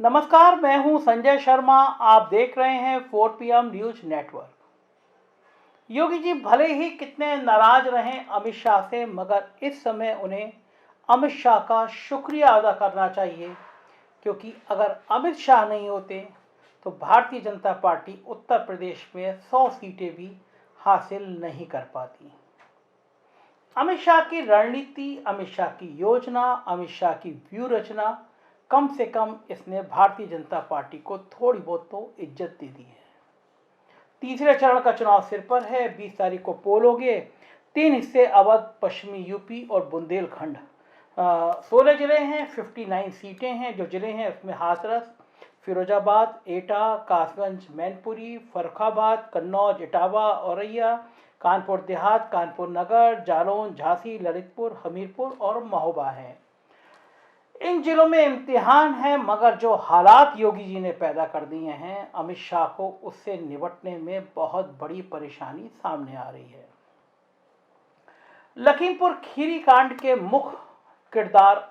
नमस्कार, मैं हूं संजय शर्मा। आप देख रहे हैं 4 PM news network. Yogi ji भले ही कितने नाराज रहें अमित शाह से, मगर इस समय उन्हें अमित शाह का शुक्रिया अदा करना चाहिए, क्योंकि अगर अमित शाह नहीं होते तो भारतीय जनता पार्टी उत्तर प्रदेश में 100 सीटें भी हासिल नहीं कर पाती। अमित शाह की रणनीति, अमित शाह की योजना, अमित शाह की व्यू रचना, कम से कम इसने भारतीय जनता पार्टी को थोड़ी बहुत तो इज्जत दे दी है। तीसरे चरण का चुनाव सिर पर है। 20 तारीख को पोल होंगे। 3 हिस्से अवध, पश्चिमी यूपी और बुंदेलखंड। 16 जिले हैं, 59 सीटें हैं। जो जिले हैं उसमें हाथरस, फिरोजाबाद, एटा, कासगंज, मैनपुरी, फर्रुखाबाद, कन्नौज, इटावा, औरैया, कानपुर देहात, कानपुर नगर, जालौन, झांसी, ललितपुर, हमीरपुर और महोबा हैं। इन जिलों में इम्तिहान है, मगर जो हालात योगी जी ने पैदा कर दिए हैं, अमित शाह को उससे निपटने में बहुत बड़ी परेशानी सामने आ रही है। लखीमपुर खीरी कांड के मुख्य किरदार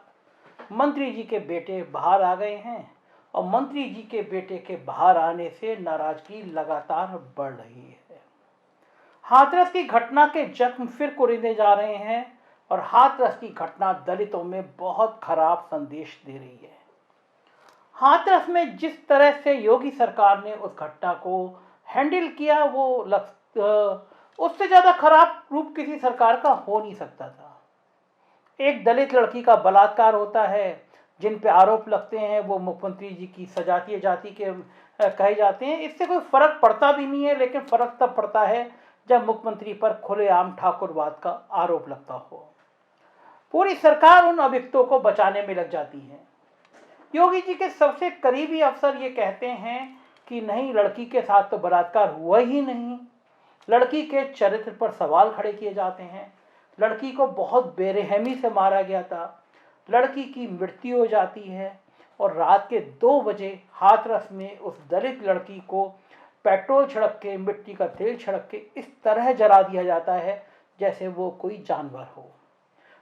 मंत्री जी के बेटे बाहर आ गए हैं और मंत्री जी के बेटे के बाहर आने से नाराजगी लगातार बढ़ रही है। हाथरस की घटना के जख्म फिर कुरेदे जा रहे हैं और हाथरस की घटना दलितों में बहुत खराब संदेश दे रही है। हाथरस में जिस तरह से योगी सरकार ने उस घटना को हैंडल किया, वो उससे ज़्यादा खराब रूप किसी सरकार का हो नहीं सकता था। एक दलित लड़की का बलात्कार होता है, जिन पे आरोप लगते हैं वो मुख्यमंत्री जी की सजातीय जाति के कहे जाते हैं। इससे कोई फर्क पड़ता भी नहीं है, लेकिन फर्क तब पड़ता है जब मुख्यमंत्री पर खुलेआम ठाकुरवाद का आरोप लगता हो। पूरी सरकार उन अभियुक्तों को बचाने में लग जाती है। योगी जी के सबसे करीबी अफसर ये कहते हैं कि नहीं, लड़की के साथ तो बलात्कार हुआ ही नहीं। लड़की के चरित्र पर सवाल खड़े किए जाते हैं। लड़की को बहुत बेरहमी से मारा गया था। लड़की की मृत्यु हो जाती है और रात के 2 बजे हाथरस में उस दलित लड़की को पेट्रोल छिड़क के, मिट्टी का तेल छिड़क के इस तरह जला दिया जाता है जैसे वो कोई जानवर हो।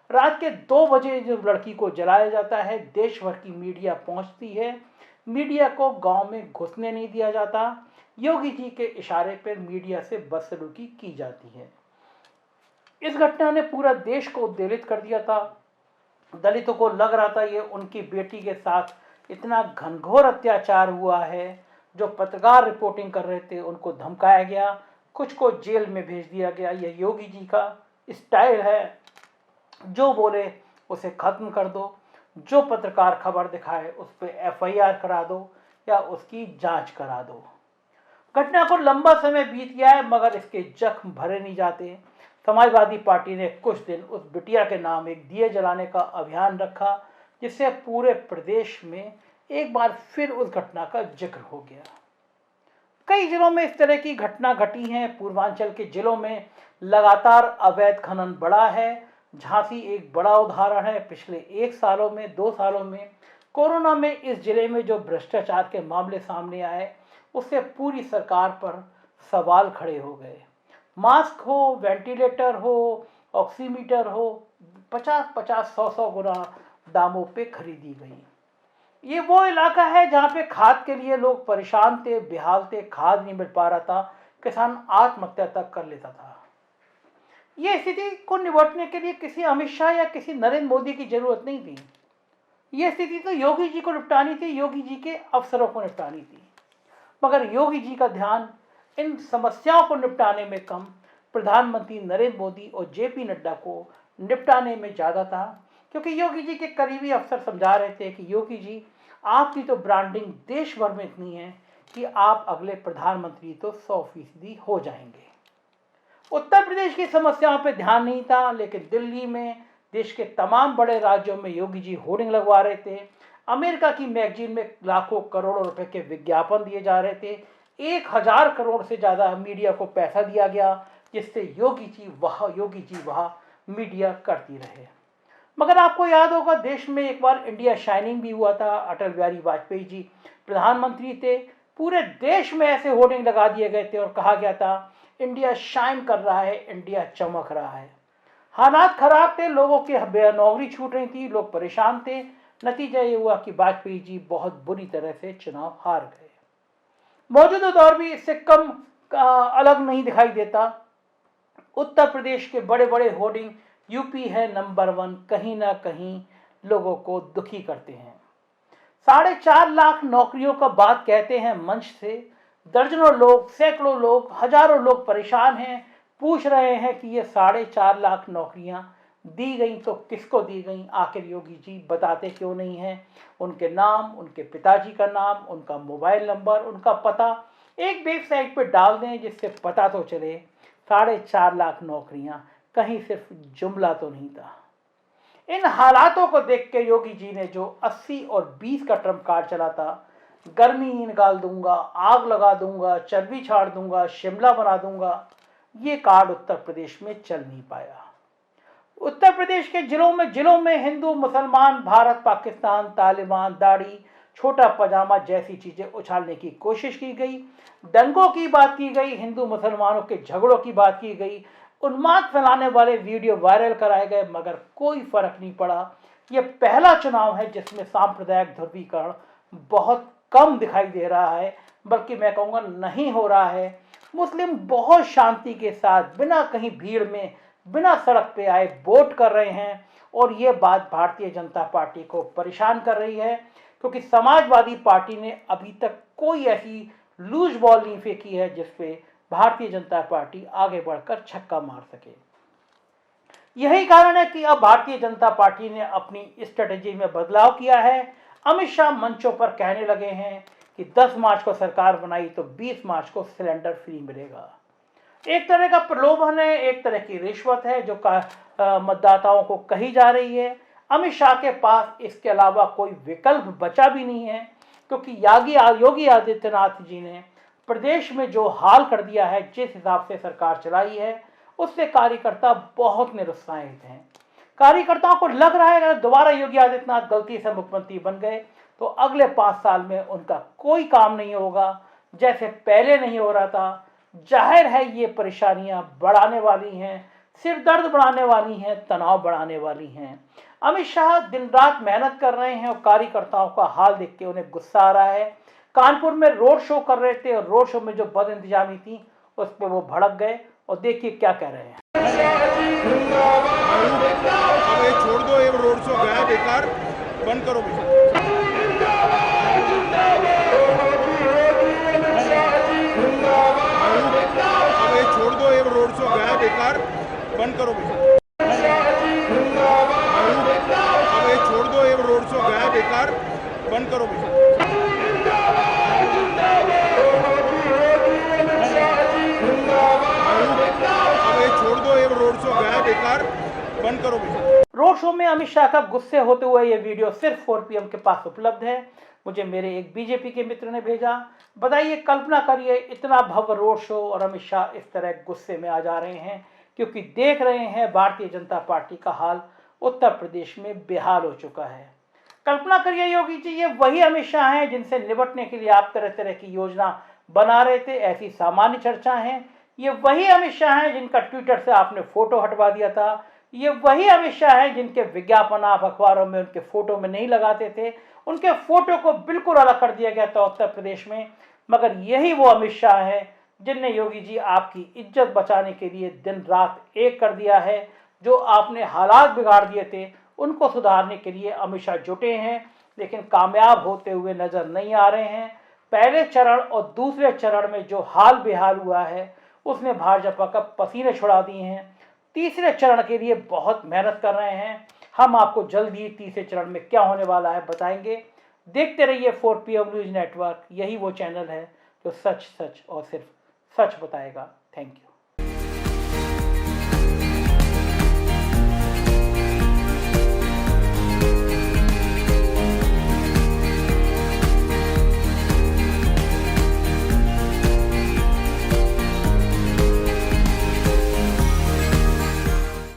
रात के 2 बजे जब लड़की को जलाया जाता है, देश भर की मीडिया पहुंचती है। मीडिया को गांव में घुसने नहीं दिया जाता। योगी जी के इशारे पर मीडिया से बदसलूकी की जाती है। इस घटना ने पूरा देश को उद्वेलित कर दिया था। दलितों को लग रहा था ये उनकी बेटी के साथ इतना घनघोर अत्याचार हुआ है। जो पत्रकार रिपोर्टिंग कर रहे थे उनको धमकाया गया, कुछ को जेल में भेज दिया गया। यह योगी जी का स्टाइल है, जो बोले उसे खत्म कर दो, जो पत्रकार खबर दिखाए उस पर FIR करा दो या उसकी जांच करा दो। घटना को लंबा समय बीत गया है, मगर इसके जख्म भरे नहीं जाते। समाजवादी पार्टी ने कुछ दिन उस बिटिया के नाम एक दिए जलाने का अभियान रखा, जिससे पूरे प्रदेश में एक बार फिर उस घटना का जिक्र हो गया। कई जिलों में इस तरह की घटना घटी हैं। पूर्वांचल के जिलों में लगातार अवैध खनन बढ़ा है। झांसी एक बड़ा उदाहरण है। पिछले 2 सालों में कोरोना में इस जिले में जो भ्रष्टाचार के मामले सामने आए, उससे पूरी सरकार पर सवाल खड़े हो गए। मास्क हो, वेंटिलेटर हो, ऑक्सीमीटर हो, 50-50, 100-100 गुना दामों पे खरीदी गई। ये वो इलाका है जहाँ पे खाद के लिए लोग परेशान थे, बेहाल थे। खाद नहीं मिल पा रहा था, किसान आत्महत्या तक कर लेता था। ये स्थिति को निपटने के लिए किसी अमित शाह या किसी नरेंद्र मोदी की जरूरत नहीं थी। ये स्थिति तो योगी जी को निपटानी थी, योगी जी के अफसरों को निपटानी थी। मगर योगी जी का ध्यान इन समस्याओं को निपटाने में कम, प्रधानमंत्री नरेंद्र मोदी और JP नड्डा को निपटाने में ज़्यादा था। क्योंकि योगी जी के करीबी अफसर समझा रहे थे कि योगी जी, आपकी तो ब्रांडिंग देश भर में इतनी है कि आप अगले प्रधानमंत्री तो 100% हो जाएंगे। उत्तर प्रदेश की समस्याओं पर ध्यान नहीं था, लेकिन दिल्ली में, देश के तमाम बड़े राज्यों में योगी जी होर्डिंग लगवा रहे थे। अमेरिका की मैगजीन में लाखों करोड़ों रुपए के विज्ञापन दिए जा रहे थे। 1000 करोड़ से ज़्यादा मीडिया को पैसा दिया गया, जिससे योगी जी वहाँ मीडिया करती रहे। मगर आपको याद होगा, देश में एक बार इंडिया शाइनिंग भी हुआ था। अटल बिहारी वाजपेयी जी प्रधानमंत्री थे। पूरे देश में ऐसे होर्डिंग लगा दिए गए थे और कहा गया था, इंडिया शाइन कर रहा है, इंडिया चमक रहा है। हालात खराब थे, लोगों के नौकरी छूट रही थी, लोग परेशान थे। नतीजा ये हुआ कि वाजपेयी जी बहुत बुरी तरह से चुनाव हार गए। मौजूदा दौर भी इससे कम अलग नहीं दिखाई देता। उत्तर प्रदेश के बड़े बड़े होर्डिंग यूपी है नंबर 1 कहीं ना कहीं लोगों को दुखी करते हैं। 4.5 लाख नौकरियों का बात कहते हैं मंच से। दर्जनों लोग, सैकड़ों लोग, हजारों लोग परेशान हैं, पूछ रहे हैं कि ये 4.5 लाख नौकरियां दी गई तो किसको दी गई, आखिर योगी जी बताते क्यों नहीं हैं? उनके नाम, उनके पिताजी का नाम, उनका मोबाइल नंबर, उनका पता एक वेबसाइट पर डाल दें जिससे पता तो चले 4.5 लाख नौकरियां कहीं सिर्फ जुमला तो नहीं था। इन हालातों को देख के योगी जी ने जो 80 और 20 का ट्रम्प कार्ड चला था, गर्मी निकाल दूंगा, आग लगा दूंगा, चर्बी छाड़ दूंगा, शिमला बना दूंगा, ये कार्ड उत्तर प्रदेश में चल नहीं पाया। उत्तर प्रदेश के जिलों में हिंदू, मुसलमान, भारत, पाकिस्तान, तालिबान, दाढ़ी, छोटा पजामा जैसी चीजें उछालने की कोशिश की गई। दंगों की बात की गई, हिंदू मुसलमानों के झगड़ों की बात की गई, उन्माद फैलाने वाले वीडियो वायरल कराए गए, मगर कोई फर्क नहीं पड़ा। यह पहला चुनाव है जिसमें सांप्रदायिक ध्रुवीकरण बहुत कम दिखाई दे रहा है, बल्कि मैं कहूँगा नहीं हो रहा है। मुस्लिम बहुत शांति के साथ बिना कहीं भीड़ में, बिना सड़क पे आए वोट कर रहे हैं, और ये बात भारतीय जनता पार्टी को परेशान कर रही है, क्योंकि समाजवादी पार्टी ने अभी तक कोई ऐसी लूज बॉल नहीं फेंकी है जिसपे भारतीय जनता पार्टी आगे बढ़कर छक्का मार सके। यही कारण है कि अब भारतीय जनता पार्टी ने अपनी स्ट्रेटेजी में बदलाव किया है। अमित शाह मंचों पर कहने लगे हैं कि 10 मार्च को सरकार बनाई तो 20 मार्च को सिलेंडर फ्री मिलेगा। एक तरह का प्रलोभन है, एक तरह की रिश्वत है जो मतदाताओं को कही जा रही है। अमित शाह के पास इसके अलावा कोई विकल्प बचा भी नहीं है, क्योंकि योगी आदित्यनाथ जी ने प्रदेश में जो हाल कर दिया है, जिस हिसाब से सरकार चलाई है, उससे कार्यकर्ता बहुत निरुत्साहित हैं। कार्यकर्ताओं को लग रहा है कि दोबारा योगी आदित्यनाथ गलती से मुख्यमंत्री बन गए तो अगले 5 साल में उनका कोई काम नहीं होगा, जैसे पहले नहीं हो रहा था। जाहिर है ये परेशानियां बढ़ाने वाली हैं, सिर दर्द बढ़ाने वाली हैं, तनाव बढ़ाने वाली हैं। अमित शाह दिन रात मेहनत कर रहे हैं और कार्यकर्ताओं का हाल देख के उन्हें गुस्सा आ रहा है। कानपुर में रोड शो कर रहे थे और रोड शो में जो बद इंतजामी थी उस पर वो भड़क गए, और देखिए क्या कह रहे हैं। अब ये छोड़ दो, ये रोड शो गया बेकार, बंद करो भैया। अब ये छोड़ दो, ये रोड शो गया बेकार, बंद करो भैया। अब ये छोड़ दो, ये रोड शो गया बेकार, बंद करो भैया। रोड शो गया बेकार, बंद करो भैया। रोड शो में अमित शाह का गुस्से होते हुए ये वीडियो सिर्फ 4 PM के पास उपलब्ध है। मुझे मेरे एक बीजेपी के मित्र ने भेजा। बताइए, कल्पना करिए, इतना भव्य रोड शो और अमित शाह इस तरह गुस्से में आ जा रहे हैं क्योंकि देख रहे हैं भारतीय जनता पार्टी का हाल उत्तर प्रदेश में बेहाल हो चुका है। कल्पना करिए योगी जी, ये वही अमित शाह हैं जिनसे निपटने के लिए आप तरह तरह की योजना बना रहे थे, ऐसी सामान्य चर्चा है। ये वही अमित शाह हैं जिनका ट्विटर से आपने फोटो हटवा दिया था। ये वही अमित शाह हैं जिनके विज्ञापन आप अखबारों में उनके फोटो में नहीं लगाते थे, उनके फोटो को बिल्कुल अलग कर दिया गया था उत्तर प्रदेश में। मगर यही वो अमित शाह हैं जिनने योगी जी आपकी इज्जत बचाने के लिए दिन रात एक कर दिया है। जो आपने हालात बिगाड़ दिए थे उनको सुधारने के लिए अमित शाह जुटे हैं, लेकिन कामयाब होते हुए नजर नहीं आ रहे हैं। पहले चरण और दूसरे चरण में जो हाल बेहाल हुआ है उसने भाजपा का पसीने छुड़ा दिए हैं। तीसरे चरण के लिए बहुत मेहनत कर रहे हैं। हम आपको जल्द ही तीसरे चरण में क्या होने वाला है बताएंगे। देखते रहिए 4 PM न्यूज नेटवर्क। यही वो चैनल है जो सच सच और सिर्फ सच बताएगा। Thank you.